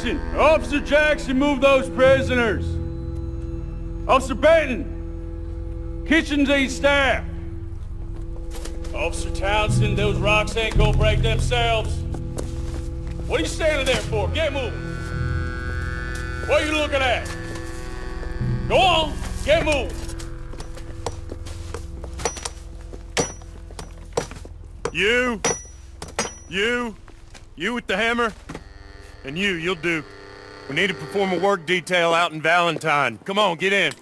Jackson! Officer Jackson, move those prisoners! Officer Benton! Kitchen Z staff! Officer Townsend, those rocks ain't gonna break themselves. What are you standing there for? Get moving! What are you looking at? Go on, get moving! You with the hammer? And you'll do. We need to perform a work detail out in Valentine. Come on, get in.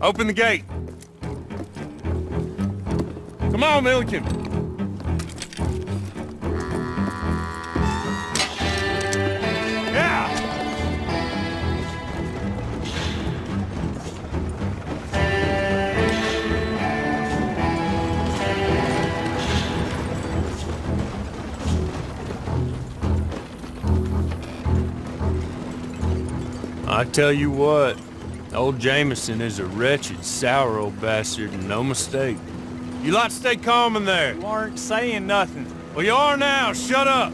Open the gate. Come on, Milliken. Yeah! I tell you what, old Jameson is a wretched, sour old bastard, and no mistake. You lot stay calm in there. You aren't saying nothing. Well, you are now. Shut up.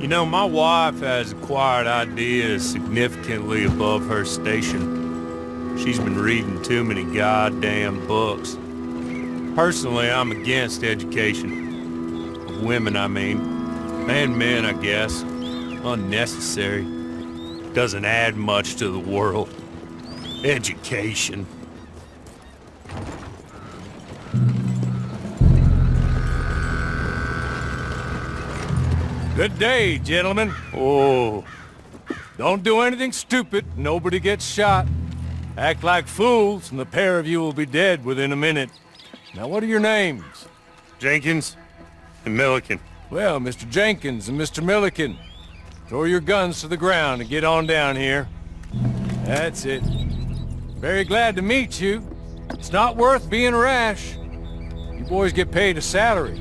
You know, my wife has acquired ideas significantly above her station. She's been reading too many goddamn books. Personally, I'm against education. Of women, I mean. And men, I guess. Unnecessary. Doesn't add much to the world. Education. Good day, gentlemen. Oh. Don't do anything stupid. Nobody gets shot. Act like fools, and the pair of you will be dead within a minute. Now, what are your names? Jenkins and Milliken. Well, Mr. Jenkins and Mr. Milliken, throw your guns to the ground and get on down here. That's it. Very glad to meet you. It's not worth being rash. You boys get paid a salary.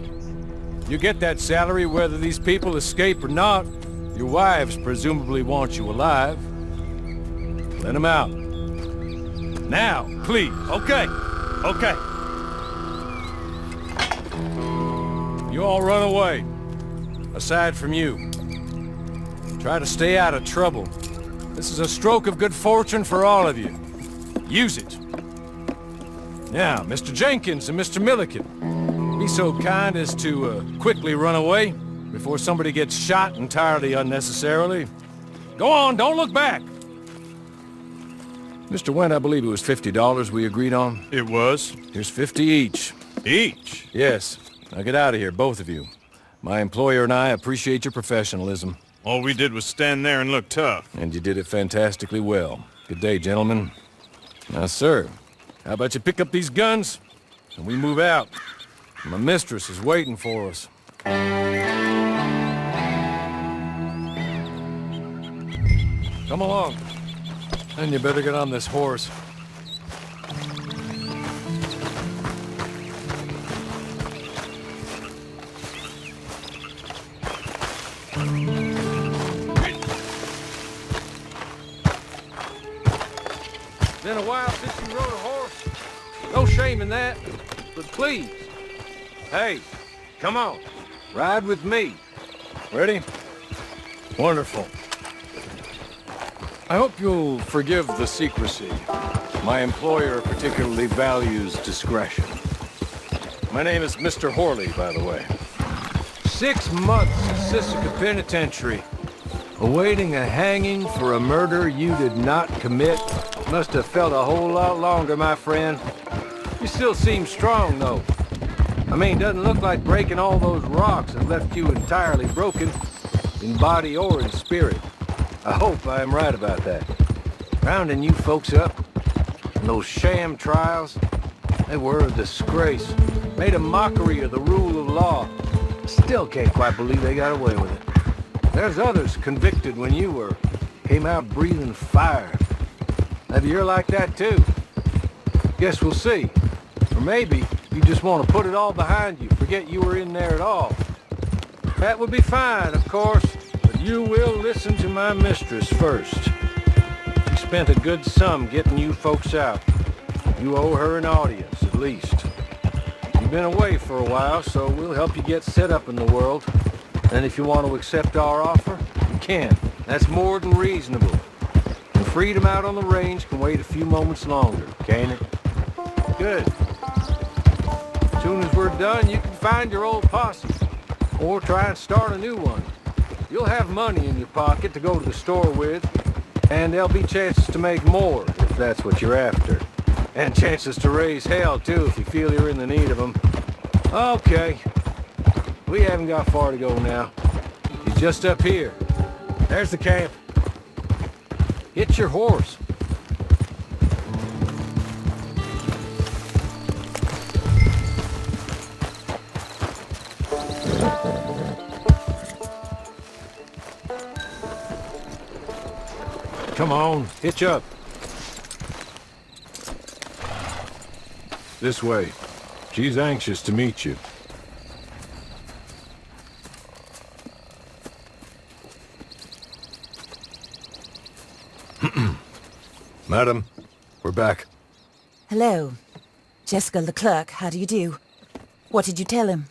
You get that salary whether these people escape or not. Your wives presumably want you alive. Let them out. Now, please. Okay. You all run away. Aside from you. Try to stay out of trouble. This is a stroke of good fortune for all of you. Use it. Now, Mr. Jenkins and Mr. Milliken, be so kind as to quickly run away before somebody gets shot entirely unnecessarily. Go on, don't look back. Mr. Wendt, I believe it was $50 we agreed on. It was. Here's 50 each. Each? Yes. Now get out of here, both of you. My employer and I appreciate your professionalism. All we did was stand there and look tough. And you did it fantastically well. Good day, gentlemen. Now, sir, how about you pick up these guns and we move out? My mistress is waiting for us. Come along. And you better get on this horse. Been a while since you rode a horse. No shame in that, but please. Hey, come on. Ride with me. Ready? Wonderful. I hope you'll forgive the secrecy. My employer particularly values discretion. My name is Mr. Horley, by the way. 6 months in Sisika Penitentiary, awaiting a hanging for a murder you did not commit. Must have felt a whole lot longer, my friend. You still seem strong, though. I mean, doesn't look like breaking all those rocks have left you entirely broken, in body or in spirit. I hope I am right about that. Rounding you folks up, and those sham trials, they were a disgrace. Made a mockery of the rule of law. Still can't quite believe they got away with it. There's others convicted when you were. Came out breathing fire. Maybe you're like that too. Guess we'll see. Or maybe you just want to put it all behind you, forget you were in there at all. That would be fine, of course, but you will listen to my mistress first. She spent a good sum getting you folks out. You owe her an audience, at least. You've been away for a while, so we'll help you get set up in the world. And if you want to accept our offer, you can. That's more than reasonable. And freedom out on the range can wait a few moments longer, can't it? Good. As soon as we're done, you can find your old posse. Or try and start a new one. You'll have money in your pocket to go to the store with. And there'll be chances to make more, if that's what you're after. And chances to raise hell, too, if you feel you're in the need of them. Okay. We haven't got far to go now. You're just up here. There's the camp. Hit your horse. Come on, hitch up. This way. She's anxious to meet you. Madam, we're back. Hello. Jessica Leclerc, how do you do? What did you tell him?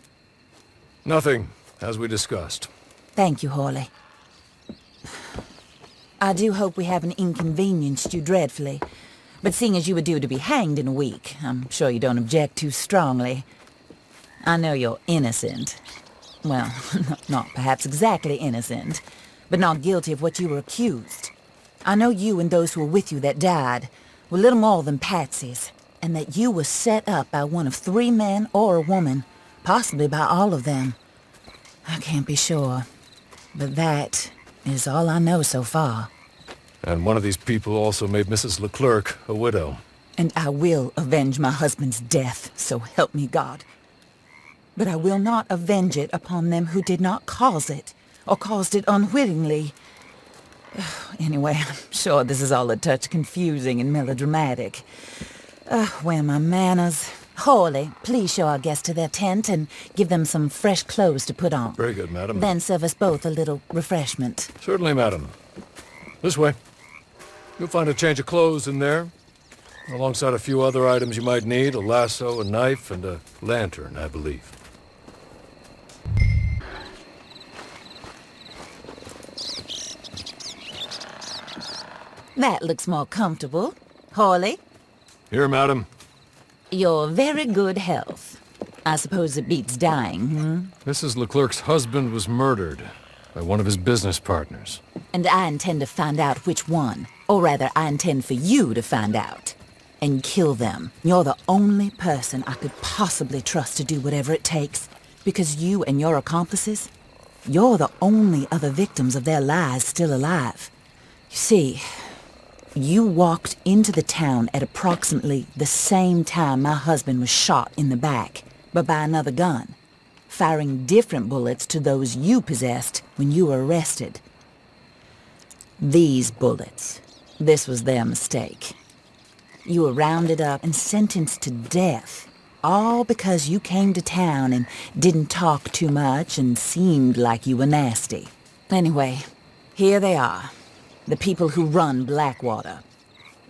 Nothing, as we discussed. Thank you, Hawley. I do hope we haven't inconvenienced you dreadfully. But seeing as you were due to be hanged in a week, I'm sure you don't object too strongly. I know you're innocent. Well, not perhaps exactly innocent, but not guilty of what you were accused. I know you and those who were with you that died were little more than patsies, and that you were set up by one of 3 men or a woman, possibly by all of them. I can't be sure, but that is all I know so far. And one of these people also made Mrs. Leclerc a widow. And I will avenge my husband's death, so help me God. But I will not avenge it upon them who did not cause it, or caused it unwittingly. Anyway, I'm sure this is all a touch confusing and melodramatic. Where are my manners? Hawley, please show our guests to their tent and give them some fresh clothes to put on. Very good, madam. Then serve us both a little refreshment. Certainly, madam. This way. You'll find a change of clothes in there, alongside a few other items you might need, a lasso, a knife, and a lantern, I believe. That looks more comfortable. Hawley? Here, madam. Your very good health. I suppose it beats dying, hmm? Mrs. Leclerc's husband was murdered by one of his business partners. And I intend to find out which one. Or rather, I intend for you to find out. And kill them. You're the only person I could possibly trust to do whatever it takes. Because you and your accomplices, you're the only other victims of their lies still alive. You see, you walked into the town at approximately the same time my husband was shot in the back, but by another gun, firing different bullets to those you possessed when you were arrested. These bullets, this was their mistake. You were rounded up and sentenced to death, all because you came to town and didn't talk too much and seemed like you were nasty. Anyway, here they are. The people who run Blackwater.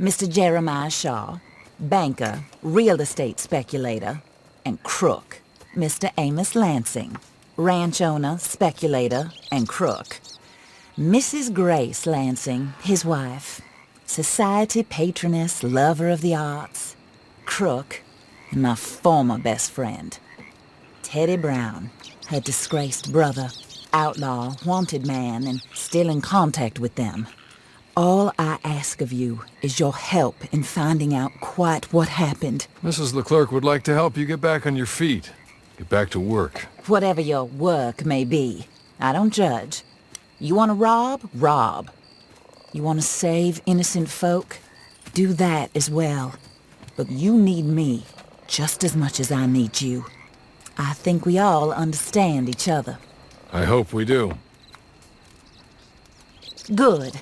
Mr. Jeremiah Shaw, banker, real estate speculator, and crook. Mr. Amos Lansing, ranch owner, speculator, and crook. Mrs. Grace Lansing, his wife, society patroness, lover of the arts, crook, and my former best friend. Teddy Brown, her disgraced brother, outlaw, wanted man, and still in contact with them. All I ask of you is your help in finding out quite what happened. Mrs. Leclerc would like to help you get back on your feet. Get back to work. Whatever your work may be, I don't judge. You want to rob? Rob. You want to save innocent folk? Do that as well. But you need me just as much as I need you. I think we all understand each other. I hope we do. Good.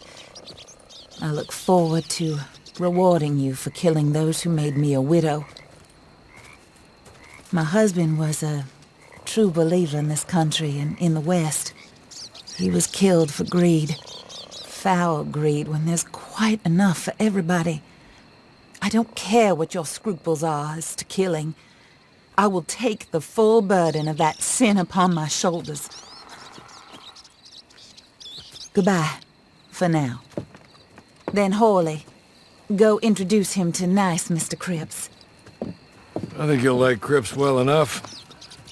I look forward to rewarding you for killing those who made me a widow. My husband was a true believer in this country and in the West. He was killed for greed. Foul greed when there's quite enough for everybody. I don't care what your scruples are as to killing. I will take the full burden of that sin upon my shoulders. Goodbye, for now. Then Hawley, go introduce him to nice Mr. Cripps. I think you'll like Cripps well enough.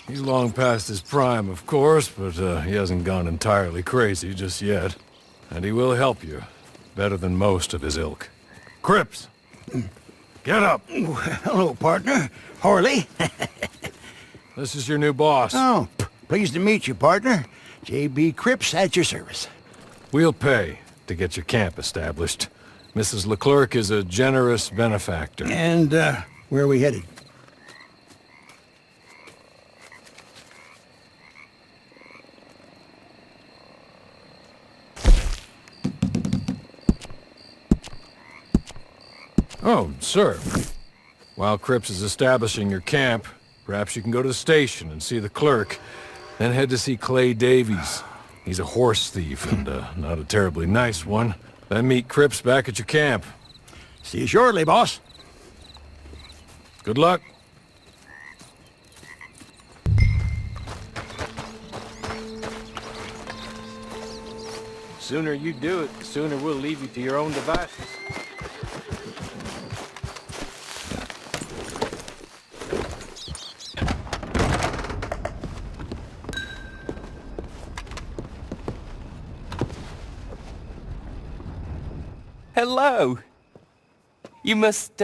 He's long past his prime, of course, but he hasn't gone entirely crazy just yet. And he will help you, better than most of his ilk. Cripps! Get up! Hello, partner. Harley. This is your new boss. Oh, pleased to meet you, partner. J.B. Cripps at your service. We'll pay to get your camp established. Mrs. Leclerc is a generous benefactor. And, where are we headed? Oh, sir. While Cripps is establishing your camp, perhaps you can go to the station and see the clerk, then head to see Clay Davies. He's a horse thief, and not a terribly nice one. Then meet Cripps back at your camp. See you shortly, boss. Good luck. Sooner you do it, the sooner we'll leave you to your own devices. Hello. You must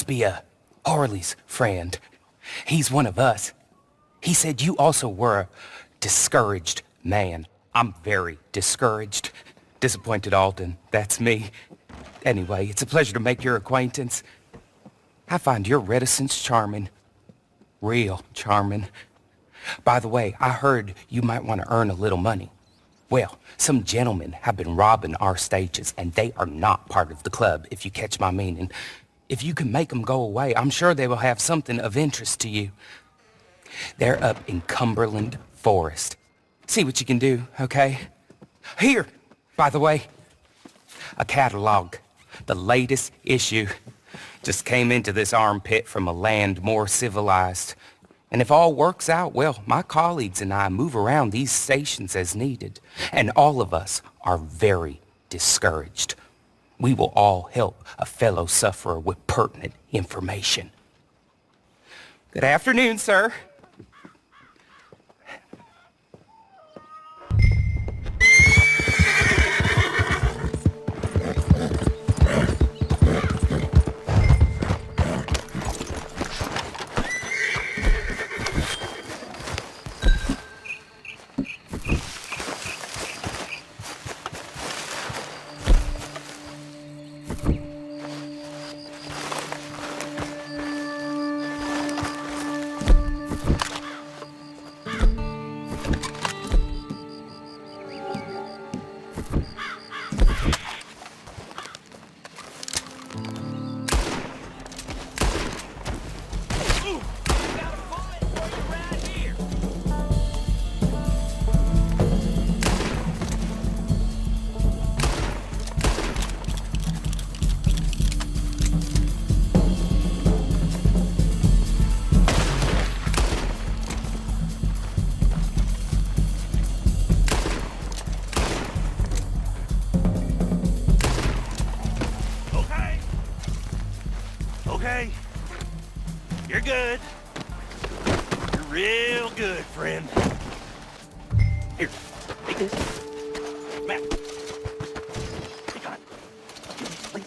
be, Harley's friend. He's one of us. He said you also were a discouraged man. I'm very discouraged. Disappointed Alden, that's me. Anyway, it's a pleasure to make your acquaintance. I find your reticence charming. Real charming. By the way, I heard you might want to earn a little money. Well, some gentlemen have been robbing our stages, and they are not part of the club, if you catch my meaning. If you can make them go away, I'm sure they will have something of interest to you. They're up in Cumberland Forest. See what you can do, okay? Here, by the way, a catalog. The latest issue. Just came into this armpit from a land more civilized. And if all works out, well, my colleagues and I move around these stations as needed. And all of us are very discouraged. We will all help a fellow sufferer with pertinent information. Good afternoon, sir. Okay. You're good. You're real good, friend. Here, take this. Matt. Take on. Please.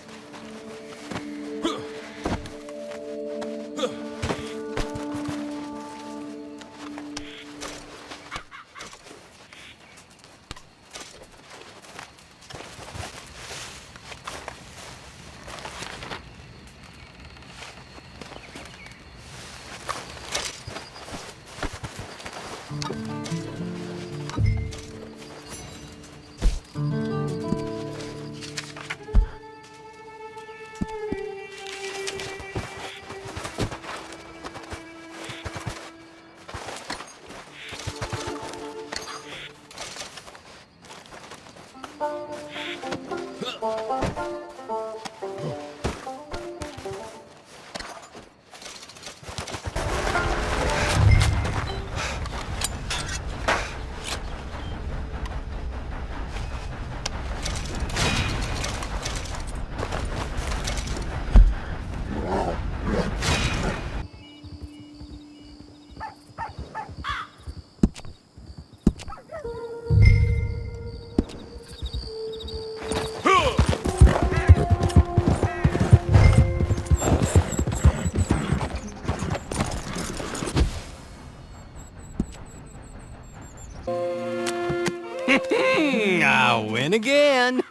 again.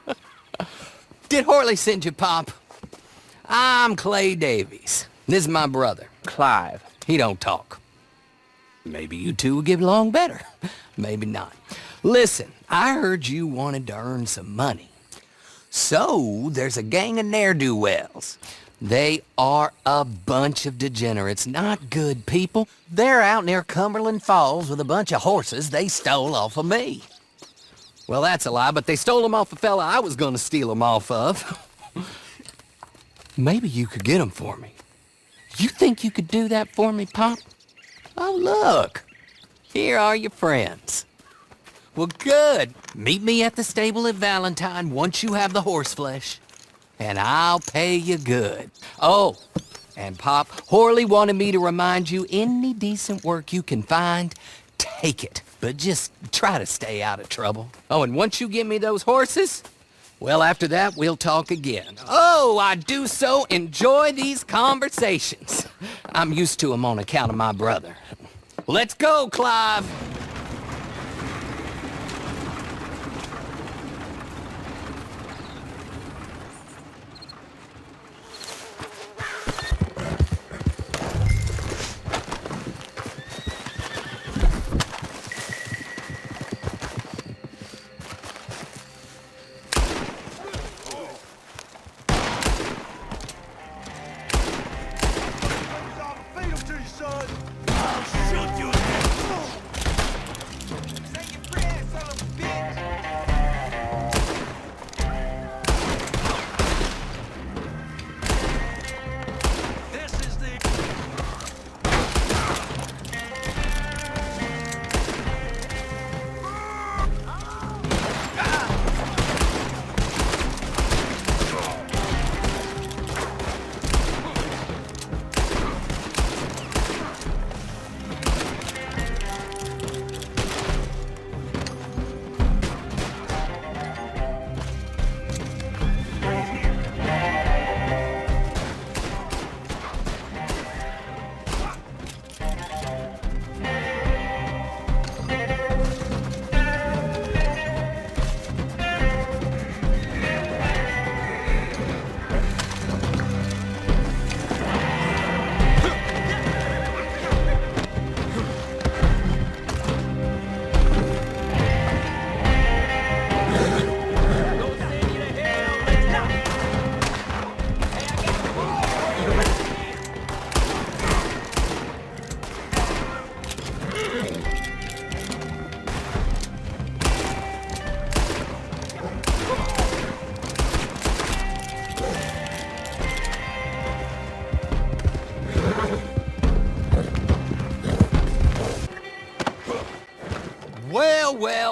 Did Horley send you, Pop? I'm Clay Davies. This is my brother, Clive. He don't talk. Maybe you two will get along better. Maybe not. Listen, I heard you wanted to earn some money. So, there's a gang of ne'er-do-wells. They are a bunch of degenerates, not good people. They're out near Cumberland Falls with a bunch of horses they stole off of me. Well, that's a lie, but they stole them off the fella I was gonna steal them off of. Maybe you could get them for me. You think you could do that for me, Pop? Oh, look. Here are your friends. Well, good. Meet me at the stable at Valentine once you have the horse flesh. And I'll pay you good. Oh, and Pop, Horley wanted me to remind you, any decent work you can find, take it. But just try to stay out of trouble. Oh, and once you give me those horses, well, after that, we'll talk again. Oh, I do so enjoy these conversations. I'm used to them on account of my brother. Let's go, Clive.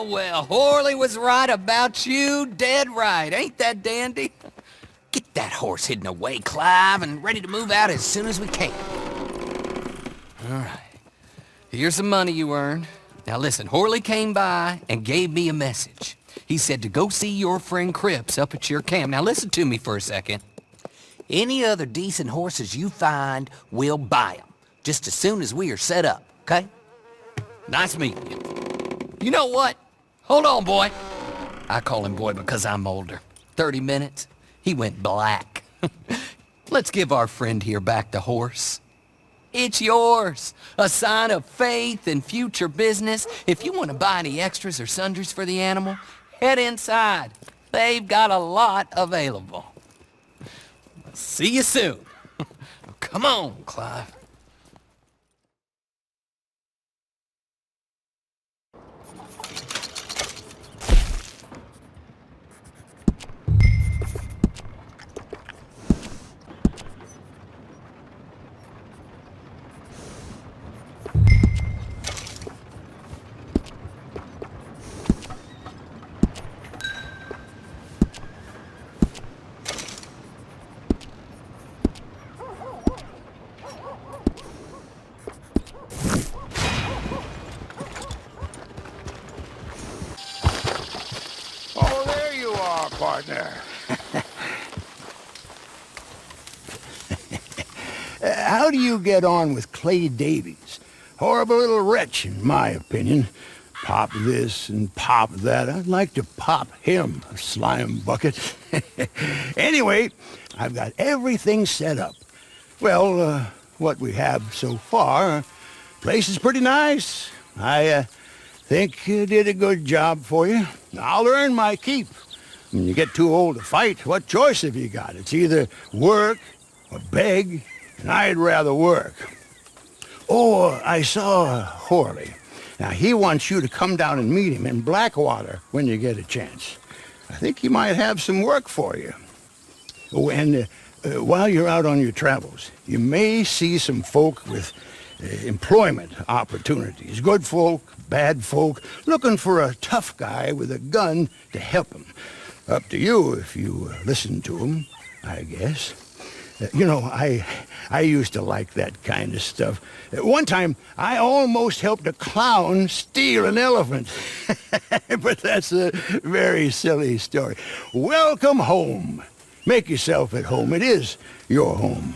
Well, Horley was right about you, dead right. Ain't that dandy? Get that horse hidden away, Clive, and ready to move out as soon as we can. All right. Here's some money you earned. Now listen, Horley came by and gave me a message. He said to go see your friend Cripps up at your camp. Now listen to me for a second. Any other decent horses you find, we'll buy them. Just as soon as we are set up, okay? Nice meeting you. You know what? Hold on, boy. I call him boy because I'm older. 30 minutes, he went black. Let's give our friend here back the horse. It's yours. A sign of faith and future business. If you want to buy any extras or sundries for the animal, head inside. They've got a lot available. See you soon. Come on, Clive. Partner. How do you get on with Clay Davies? Horrible little wretch, in my opinion. pop this and pop that. I'd like to pop him, a slime bucket. Anyway, I've got everything set up. Well, what we have so far, place is pretty nice. I think you did a good job for you. I'll earn my keep. When you get too old to fight, what choice have you got? It's either work or beg, and I'd rather work. Oh, I saw Horley. Now, he wants you to come down and meet him in Blackwater when you get a chance. I think he might have some work for you. Oh, and while you're out on your travels, you may see some folk with employment opportunities. Good folk, bad folk, looking for a tough guy with a gun to help them. Up to you if you listen to them, I guess. You know, I used to like that kind of stuff. One time, I almost helped a clown steal an elephant. But that's a very silly story. Welcome home. Make yourself at home. It is your home.